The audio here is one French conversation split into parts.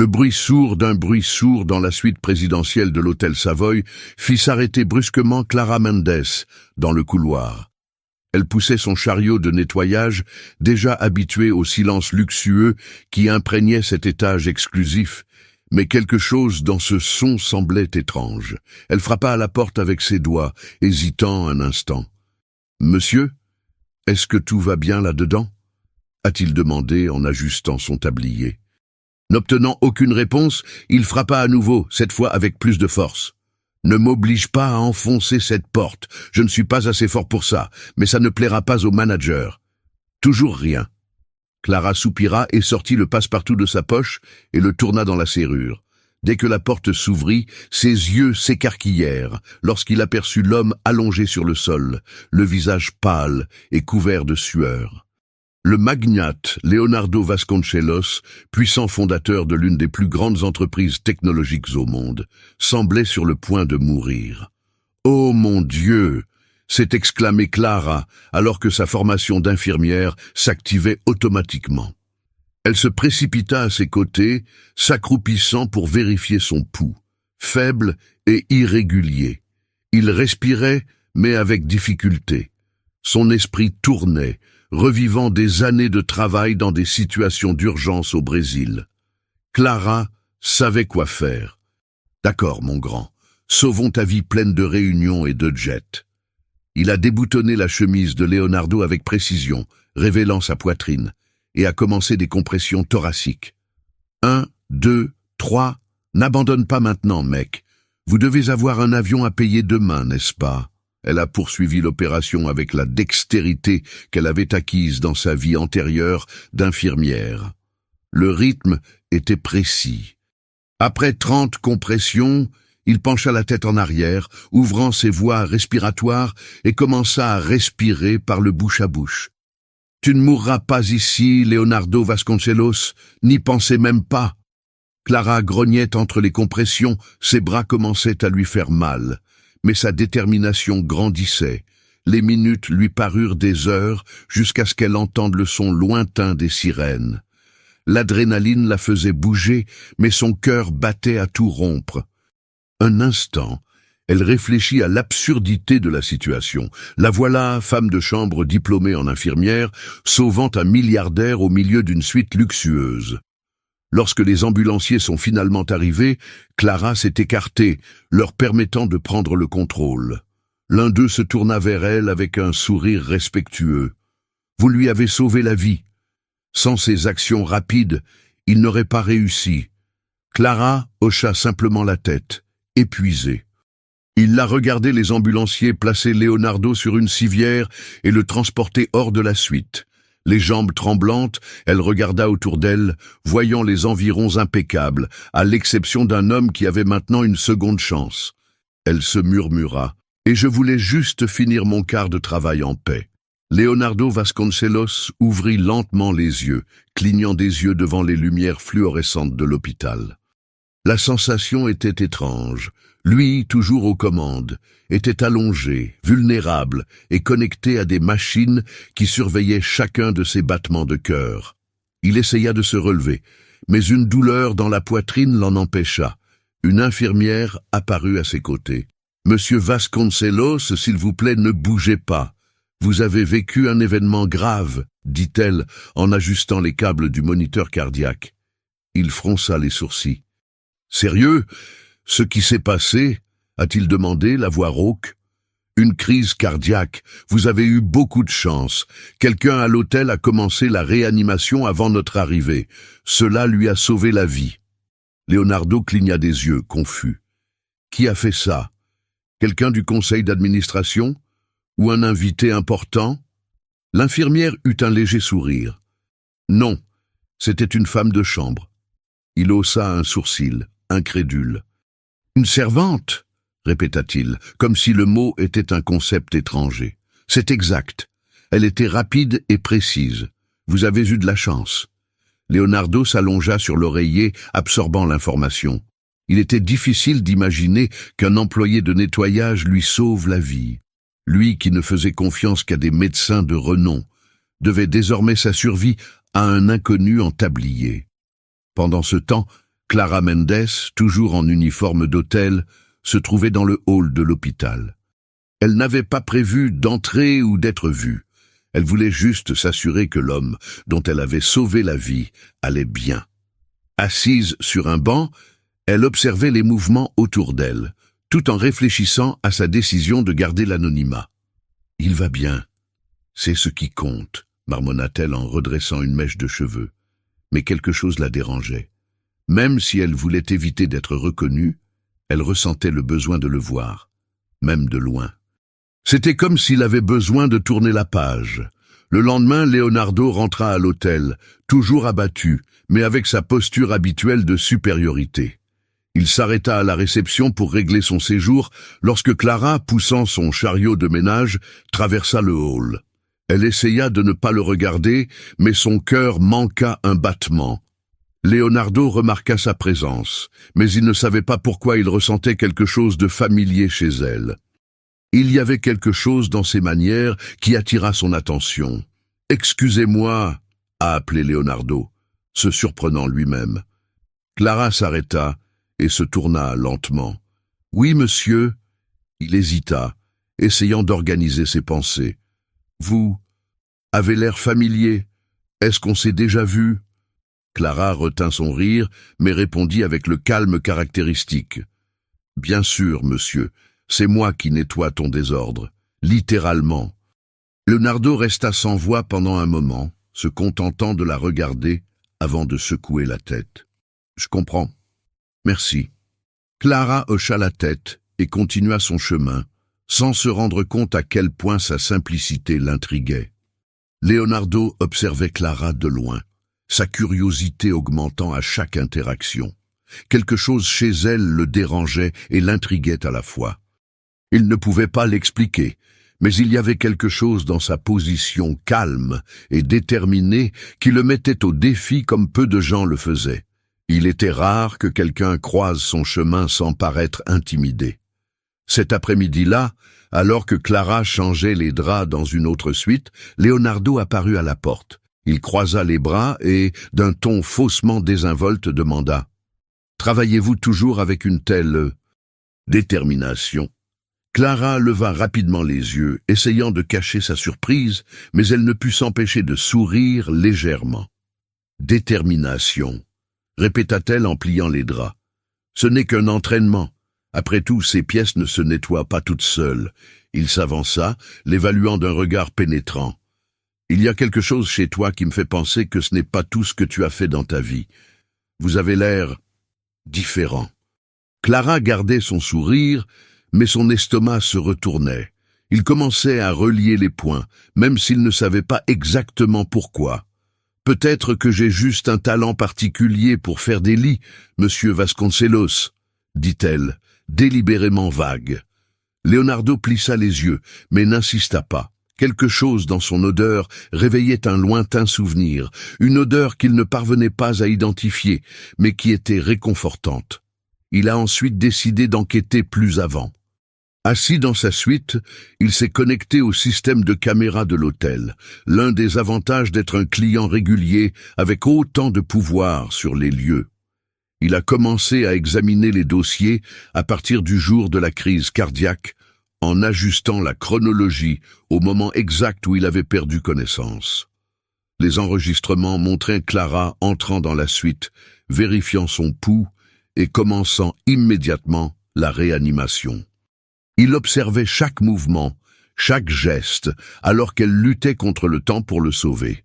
Le bruit sourd d'un bruit sourd dans la suite présidentielle de l'hôtel Savoy fit s'arrêter brusquement Clara Mendes dans le couloir. Elle poussait son chariot de nettoyage, déjà habituée au silence luxueux qui imprégnait cet étage exclusif, mais quelque chose dans ce son semblait étrange. Elle frappa à la porte avec ses doigts, hésitant un instant. « Monsieur, est-ce que tout va bien là-dedans » a-t-il demandé en ajustant son tablier. N'obtenant aucune réponse, il frappa à nouveau, cette fois avec plus de force. « Ne m'oblige pas à enfoncer cette porte, je ne suis pas assez fort pour ça, mais ça ne plaira pas au manager. » Toujours rien. Clara soupira et sortit le passe-partout de sa poche et le tourna dans la serrure. Dès que la porte s'ouvrit, ses yeux s'écarquillèrent lorsqu'il aperçut l'homme allongé sur le sol, le visage pâle et couvert de sueur. Le magnate Leonardo Vasconcelos, puissant fondateur de l'une des plus grandes entreprises technologiques au monde, semblait sur le point de mourir. « Oh mon Dieu !» s'est exclamée Clara, alors que sa formation d'infirmière s'activait automatiquement. Elle se précipita à ses côtés, s'accroupissant pour vérifier son pouls, faible et irrégulier. Il respirait, mais avec difficulté. Son esprit tournait, revivant des années de travail dans des situations d'urgence au Brésil. Clara savait quoi faire. « D'accord, mon grand, sauvons ta vie pleine de réunions et de jets. » Il a déboutonné la chemise de Leonardo avec précision, révélant sa poitrine, et a commencé des compressions thoraciques. « 1, 2, 3, n'abandonne pas maintenant, mec. Vous devez avoir un avion à payer demain, n'est-ce pas ?» Elle a poursuivi l'opération avec la dextérité qu'elle avait acquise dans sa vie antérieure d'infirmière. Le rythme était précis. Après 30 compressions, il pencha la tête en arrière, ouvrant ses voies respiratoires et commença à respirer par le bouche à bouche. « Tu ne mourras pas ici, Leonardo Vasconcelos, n'y pensez même pas. » Clara grognait entre les compressions, ses bras commençaient à lui faire mal. Mais sa détermination grandissait. Les minutes lui parurent des heures jusqu'à ce qu'elle entende le son lointain des sirènes. L'adrénaline la faisait bouger, mais son cœur battait à tout rompre. Un instant, elle réfléchit à l'absurdité de la situation. La voilà, femme de chambre diplômée en infirmière, sauvant un milliardaire au milieu d'une suite luxueuse. Lorsque les ambulanciers sont finalement arrivés, Clara s'est écartée, leur permettant de prendre le contrôle. L'un d'eux se tourna vers elle avec un sourire respectueux. « Vous lui avez sauvé la vie. Sans ces actions rapides, il n'aurait pas réussi. » Clara hocha simplement la tête, épuisée. Il la regardait les ambulanciers placer Leonardo sur une civière et le transporter hors de la suite. Les jambes tremblantes, elle regarda autour d'elle, voyant les environs impeccables, à l'exception d'un homme qui avait maintenant une seconde chance. Elle se murmura, « Et je voulais juste finir mon quart de travail en paix. » Leonardo Vasconcelos ouvrit lentement les yeux, clignant des yeux devant les lumières fluorescentes de l'hôpital. La sensation était étrange. Lui, toujours aux commandes, était allongé, vulnérable et connecté à des machines qui surveillaient chacun de ses battements de cœur. Il essaya de se relever, mais une douleur dans la poitrine l'en empêcha. Une infirmière apparut à ses côtés. « Monsieur Vasconcelos, s'il vous plaît, ne bougez pas. Vous avez vécu un événement grave, » dit-elle en ajustant les câbles du moniteur cardiaque. Il fronça les sourcils. « Sérieux ? Ce qui s'est passé ?» a-t-il demandé, la voix rauque. « Une crise cardiaque. Vous avez eu beaucoup de chance. Quelqu'un à l'hôtel a commencé la réanimation avant notre arrivée. Cela lui a sauvé la vie. » Leonardo cligna des yeux, confus. « Qui a fait ça? Quelqu'un du conseil d'administration? Ou un invité important ?» L'infirmière eut un léger sourire. « Non, c'était une femme de chambre. » Il haussa un sourcil, incrédule. « Une servante ?» répéta-t-il, comme si le mot était un concept étranger. « C'est exact. Elle était rapide et précise. Vous avez eu de la chance. » Leonardo s'allongea sur l'oreiller, absorbant l'information. Il était difficile d'imaginer qu'un employé de nettoyage lui sauve la vie. Lui qui ne faisait confiance qu'à des médecins de renom, devait désormais sa survie à un inconnu en tablier. Pendant ce temps, Clara Mendes, toujours en uniforme d'hôtel, se trouvait dans le hall de l'hôpital. Elle n'avait pas prévu d'entrer ou d'être vue. Elle voulait juste s'assurer que l'homme dont elle avait sauvé la vie allait bien. Assise sur un banc, elle observait les mouvements autour d'elle, tout en réfléchissant à sa décision de garder l'anonymat. « Il va bien. C'est ce qui compte », marmonna-t-elle en redressant une mèche de cheveux. Mais quelque chose la dérangeait. Même si elle voulait éviter d'être reconnue, elle ressentait le besoin de le voir, même de loin. C'était comme s'il avait besoin de tourner la page. Le lendemain, Leonardo rentra à l'hôtel, toujours abattu, mais avec sa posture habituelle de supériorité. Il s'arrêta à la réception pour régler son séjour lorsque Clara, poussant son chariot de ménage, traversa le hall. Elle essaya de ne pas le regarder, mais son cœur manqua un battement. Leonardo remarqua sa présence, mais il ne savait pas pourquoi il ressentait quelque chose de familier chez elle. Il y avait quelque chose dans ses manières qui attira son attention. « Excusez-moi » a appelé Leonardo, se surprenant lui-même. Clara s'arrêta et se tourna lentement. « Oui, monsieur » Il hésita, essayant d'organiser ses pensées. « Vous avez l'air familier. Est-ce qu'on s'est déjà vu ?» Clara retint son rire, mais répondit avec le calme caractéristique. « Bien sûr, monsieur, c'est moi qui nettoie ton désordre, littéralement. » Leonardo resta sans voix pendant un moment, se contentant de la regarder avant de secouer la tête. « Je comprends. Merci. » Clara hocha la tête et continua son chemin, sans se rendre compte à quel point sa simplicité l'intriguait. Leonardo observait Clara de loin, sa curiosité augmentant à chaque interaction. Quelque chose chez elle le dérangeait et l'intriguait à la fois. Il ne pouvait pas l'expliquer, mais il y avait quelque chose dans sa position calme et déterminée qui le mettait au défi comme peu de gens le faisaient. Il était rare que quelqu'un croise son chemin sans paraître intimidé. Cet après-midi-là, alors que Clara changeait les draps dans une autre suite, Leonardo apparut à la porte. Il croisa les bras et, d'un ton faussement désinvolte, demanda « Travaillez-vous toujours avec une telle détermination ?» Clara leva rapidement les yeux, essayant de cacher sa surprise, mais elle ne put s'empêcher de sourire légèrement. « Détermination », répéta-t-elle en pliant les draps. « Ce n'est qu'un entraînement. Après tout, ces pièces ne se nettoient pas toutes seules. » Il s'avança, l'évaluant d'un regard pénétrant. « Il y a quelque chose chez toi qui me fait penser que ce n'est pas tout ce que tu as fait dans ta vie. Vous avez l'air différent. » Clara gardait son sourire, mais son estomac se retournait. Il commençait à relier les points, même s'il ne savait pas exactement pourquoi. « Peut-être que j'ai juste un talent particulier pour faire des lits, monsieur Vasconcelos, » dit-elle, délibérément vague. Leonardo plissa les yeux, mais n'insista pas. Quelque chose dans son odeur réveillait un lointain souvenir, une odeur qu'il ne parvenait pas à identifier, mais qui était réconfortante. Il a ensuite décidé d'enquêter plus avant. Assis dans sa suite, il s'est connecté au système de caméras de l'hôtel, l'un des avantages d'être un client régulier avec autant de pouvoir sur les lieux. Il a commencé à examiner les dossiers à partir du jour de la crise cardiaque, en ajustant la chronologie au moment exact où il avait perdu connaissance. Les enregistrements montraient Clara entrant dans la suite, vérifiant son pouls et commençant immédiatement la réanimation. Il observait chaque mouvement, chaque geste, alors qu'elle luttait contre le temps pour le sauver.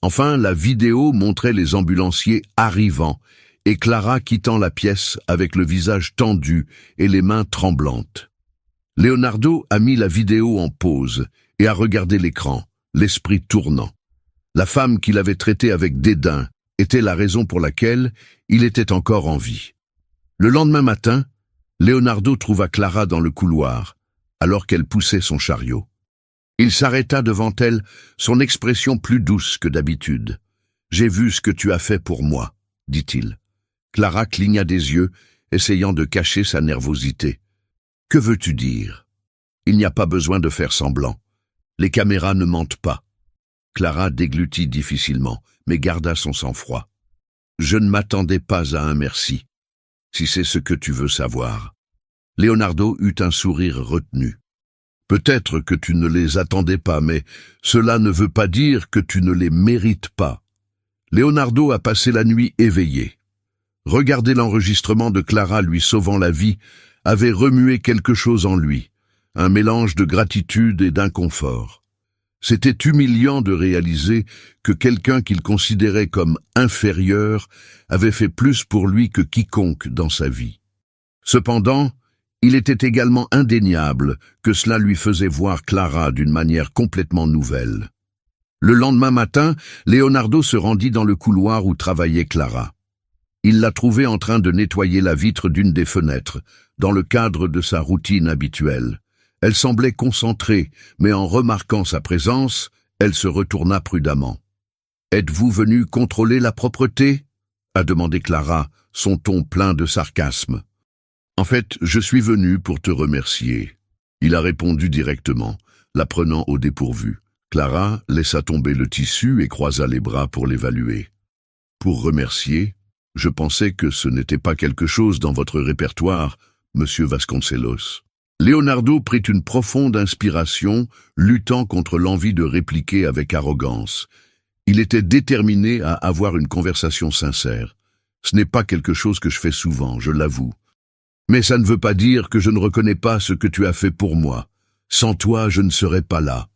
Enfin, la vidéo montrait les ambulanciers arrivant et Clara quittant la pièce avec le visage tendu et les mains tremblantes. Leonardo a mis la vidéo en pause et a regardé l'écran, l'esprit tournant. La femme qu'il avait traitée avec dédain était la raison pour laquelle il était encore en vie. Le lendemain matin, Leonardo trouva Clara dans le couloir, alors qu'elle poussait son chariot. Il s'arrêta devant elle, son expression plus douce que d'habitude. « J'ai vu ce que tu as fait pour moi », dit-il. Clara cligna des yeux, essayant de cacher sa nervosité. « Que veux-tu dire ? Il n'y a pas besoin de faire semblant. Les caméras ne mentent pas. » Clara déglutit difficilement, mais garda son sang-froid. Je ne m'attendais pas à un merci, si c'est ce que tu veux savoir. Leonardo eut un sourire retenu. Peut-être que tu ne les attendais pas, mais cela ne veut pas dire que tu ne les mérites pas. Leonardo a passé la nuit éveillé. Regarder l'enregistrement de Clara lui sauvant la vie avait remué quelque chose en lui, un mélange de gratitude et d'inconfort. C'était humiliant de réaliser que quelqu'un qu'il considérait comme inférieur avait fait plus pour lui que quiconque dans sa vie. Cependant, il était également indéniable que cela lui faisait voir Clara d'une manière complètement nouvelle. Le lendemain matin, Leonardo se rendit dans le couloir où travaillait Clara. Il la trouvait en train de nettoyer la vitre d'une des fenêtres, dans le cadre de sa routine habituelle. Elle semblait concentrée, mais en remarquant sa présence, elle se retourna prudemment. « Êtes-vous venu contrôler la propreté ?» a demandé Clara, son ton plein de sarcasme. « En fait, je suis venu pour te remercier. » Il a répondu directement, la prenant au dépourvu. Clara laissa tomber le tissu et croisa les bras pour l'évaluer. « Pour remercier, je pensais que ce n'était pas quelque chose dans votre répertoire, monsieur Vasconcelos. » Leonardo prit une profonde inspiration, luttant contre l'envie de répliquer avec arrogance. Il était déterminé à avoir une conversation sincère. « Ce n'est pas quelque chose que je fais souvent, je l'avoue. Mais ça ne veut pas dire que je ne reconnais pas ce que tu as fait pour moi. Sans toi, je ne serais pas là. »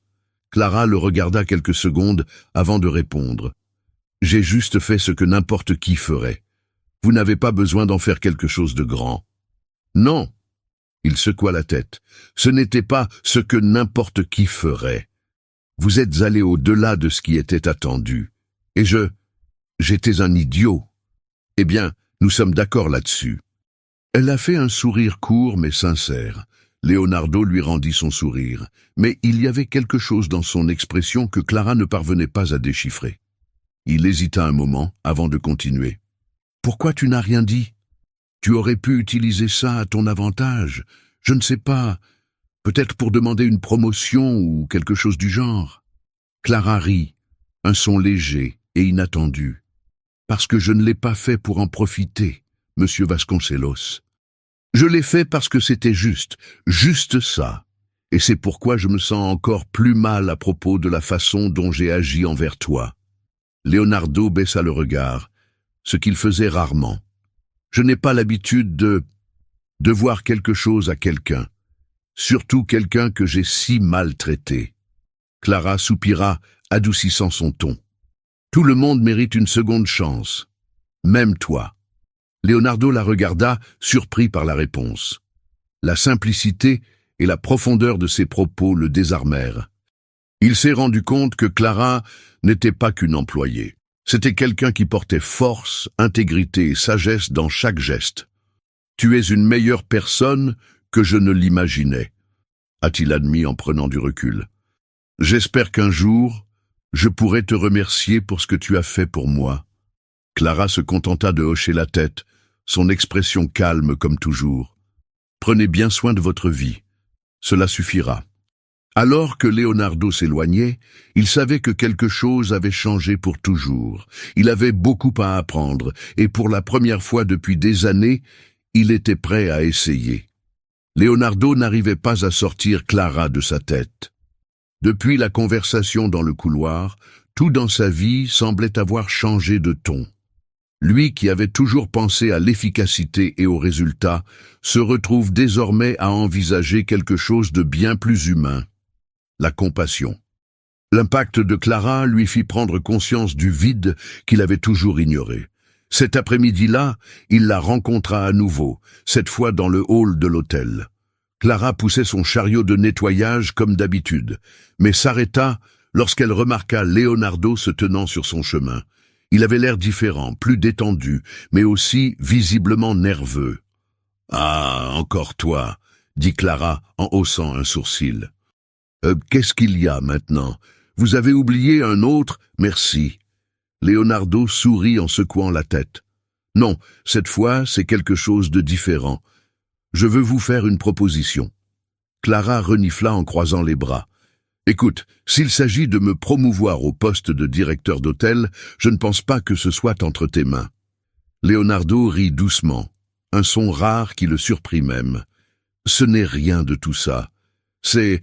Clara le regarda quelques secondes avant de répondre. « J'ai juste fait ce que n'importe qui ferait. Vous n'avez pas besoin d'en faire quelque chose de grand. » « Non. » Il secoua la tête. « Ce n'était pas ce que n'importe qui ferait. Vous êtes allé au-delà de ce qui était attendu. Et j'étais un idiot. Eh bien, nous sommes d'accord là-dessus. » Elle a fait un sourire court mais sincère. Leonardo lui rendit son sourire, mais il y avait quelque chose dans son expression que Clara ne parvenait pas à déchiffrer. Il hésita un moment avant de continuer. « Pourquoi tu n'as rien dit ? Tu aurais pu utiliser ça à ton avantage. Je ne sais pas, peut-être pour demander une promotion ou quelque chose du genre. » Clara rit, un son léger et inattendu. « Parce que je ne l'ai pas fait pour en profiter, monsieur Vasconcelos. Je l'ai fait parce que c'était juste ça. Et c'est pourquoi je me sens encore plus mal à propos de la façon dont j'ai agi envers toi. » Leonardo baissa le regard, ce qu'il faisait rarement. « Je n'ai pas l'habitude de voir quelque chose à quelqu'un, surtout quelqu'un que j'ai si maltraité. » Clara soupira, adoucissant son ton. « Tout le monde mérite une seconde chance, même toi. » Leonardo la regarda, surpris par la réponse. La simplicité et la profondeur de ses propos le désarmèrent. Il s'est rendu compte que Clara n'était pas qu'une employée. C'était quelqu'un qui portait force, intégrité et sagesse dans chaque geste. « Tu es une meilleure personne que je ne l'imaginais », a-t-il admis en prenant du recul. « J'espère qu'un jour, je pourrai te remercier pour ce que tu as fait pour moi. » Clara se contenta de hocher la tête, son expression calme comme toujours. « Prenez bien soin de votre vie. Cela suffira. » Alors que Leonardo s'éloignait, il savait que quelque chose avait changé pour toujours. Il avait beaucoup à apprendre, et pour la première fois depuis des années, il était prêt à essayer. Leonardo n'arrivait pas à sortir Clara de sa tête. Depuis la conversation dans le couloir, tout dans sa vie semblait avoir changé de ton. Lui qui avait toujours pensé à l'efficacité et au résultat, se retrouve désormais à envisager quelque chose de bien plus humain. La compassion. L'impact de Clara lui fit prendre conscience du vide qu'il avait toujours ignoré. Cet après-midi-là, il la rencontra à nouveau, cette fois dans le hall de l'hôtel. Clara poussait son chariot de nettoyage comme d'habitude, mais s'arrêta lorsqu'elle remarqua Leonardo se tenant sur son chemin. Il avait l'air différent, plus détendu, mais aussi visiblement nerveux. « Ah, encore toi !» dit Clara en haussant un sourcil. Qu'est-ce qu'il y a maintenant? Vous avez oublié un autre? Merci. » Leonardo sourit en secouant la tête. « Non, cette fois, c'est quelque chose de différent. Je veux vous faire une proposition. » Clara renifla en croisant les bras. « Écoute, s'il s'agit de me promouvoir au poste de directeur d'hôtel, je ne pense pas que ce soit entre tes mains. Leonardo rit doucement, un son rare qui le surprit même. Ce n'est rien de tout ça. C'est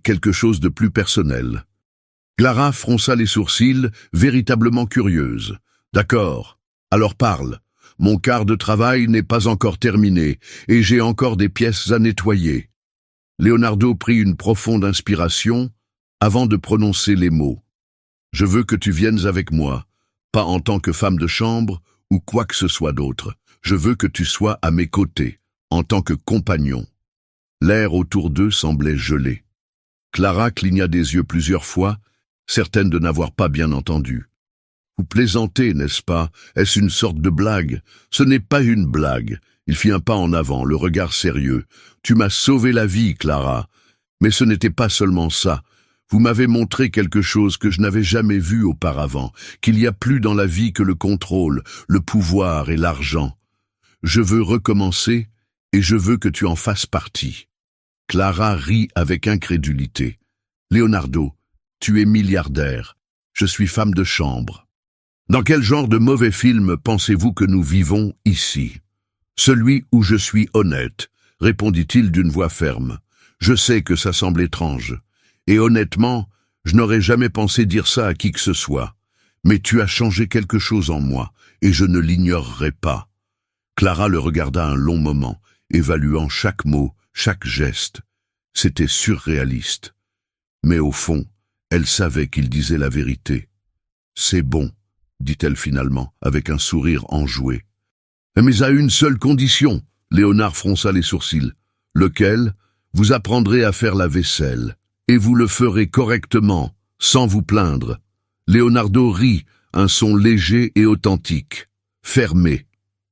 quelque chose de plus personnel. Clara fronça les sourcils, véritablement curieuse. D'accord, alors parle. Mon quart de travail n'est pas encore terminé, et j'ai encore des pièces à nettoyer. Leonardo prit une profonde inspiration avant de prononcer les mots. Je veux que tu viennes avec moi, pas en tant que femme de chambre ou quoi que ce soit d'autre. Je veux que tu sois à mes côtés, en tant que compagnon. L'air autour d'eux semblait gelé. Clara cligna des yeux plusieurs fois, certaine de n'avoir pas bien entendu. Vous plaisantez, n'est-ce pas? Est-ce une sorte de blague? Ce n'est pas une blague. Il fit un pas en avant, le regard sérieux. Tu m'as sauvé la vie, Clara. Mais ce n'était pas seulement ça. Vous m'avez montré quelque chose que je n'avais jamais vu auparavant, qu'il y a plus dans la vie que le contrôle, le pouvoir et l'argent. Je veux recommencer et je veux que tu en fasses partie. Clara rit avec incrédulité. Leonardo, tu es milliardaire. Je suis femme de chambre. Dans quel genre de mauvais film pensez-vous que nous vivons ici? Celui où je suis honnête, répondit-il d'une voix ferme. Je sais que ça semble étrange. Et honnêtement, je n'aurais jamais pensé dire ça à qui que ce soit. Mais tu as changé quelque chose en moi, et je ne l'ignorerai pas. Clara le regarda un long moment, évaluant chaque mot, chaque geste. C'était surréaliste. Mais au fond, elle savait qu'il disait la vérité. C'est bon, dit-elle finalement, avec un sourire enjoué. Mais à une seule condition, Léonard fronça les sourcils. Lequel? Vous apprendrez à faire la vaisselle. Et vous le ferez correctement, sans vous plaindre. Leonardo rit, un son léger et authentique. Fermé.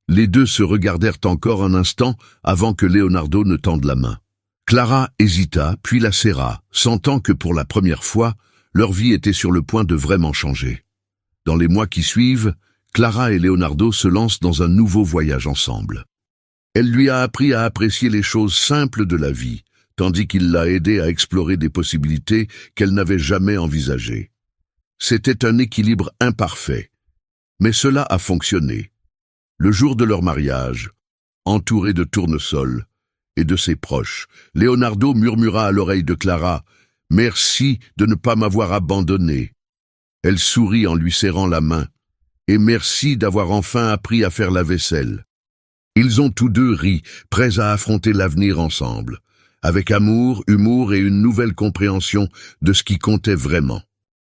Les deux se regardèrent encore un instant avant que Leonardo ne tende la main. Clara hésita, puis la serra, sentant que pour la première fois, leur vie était sur le point de vraiment changer. Dans les mois qui suivent, Clara et Leonardo se lancent dans un nouveau voyage ensemble. Elle lui a appris à apprécier les choses simples de la vie, tandis qu'il l'a aidée à explorer des possibilités qu'elle n'avait jamais envisagées. C'était un équilibre imparfait, mais cela a fonctionné. Le jour de leur mariage, entouré de tournesols et de ses proches, Leonardo murmura à l'oreille de Clara « Merci de ne pas m'avoir abandonné ». Elle sourit en lui serrant la main « Et merci d'avoir enfin appris à faire la vaisselle ». Ils ont tous deux ri, prêts à affronter l'avenir ensemble, avec amour, humour et une nouvelle compréhension de ce qui comptait vraiment.